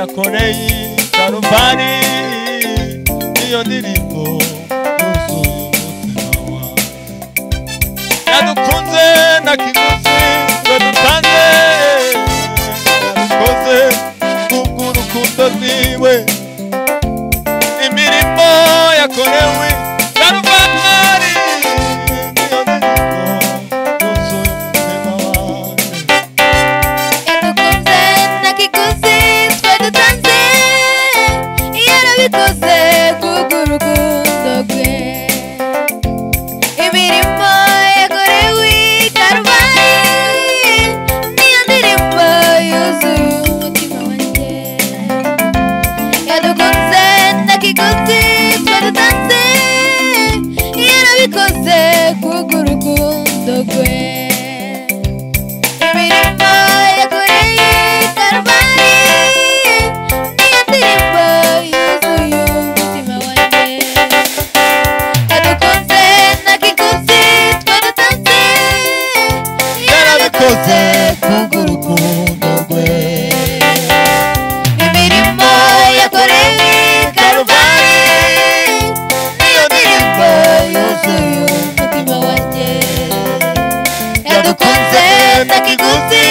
yakoreye Karuvali niyo ndirimbo yuzuye umutima wawe yadukunze na kiguzi twe dutanze yabikoze kubw'urukundo rwiwe imirimo yakorewe Karuvali niyo ndirimbo yuzuye umutima wawe yadukunze na kiguzi twe dutanze yarabikoze kubw'urukundo rwe imirimo yakorewe Karuvali niyo ndirimbo yuzuye umutima wanjye yadukunze na kiguzi twe dutanze yarabikoze kubw'urukundo rwe imirimo yakoreye Karuvali niyo ndirimbo yuzuye umutima wanjye yadukunze na kiguzi twe dutanze yarabikoze kubw'urukundo rwe imirimo yakoreye Karuvali niyo ndirimbo yuzuye umutima wanjye yadukunze na kiguzi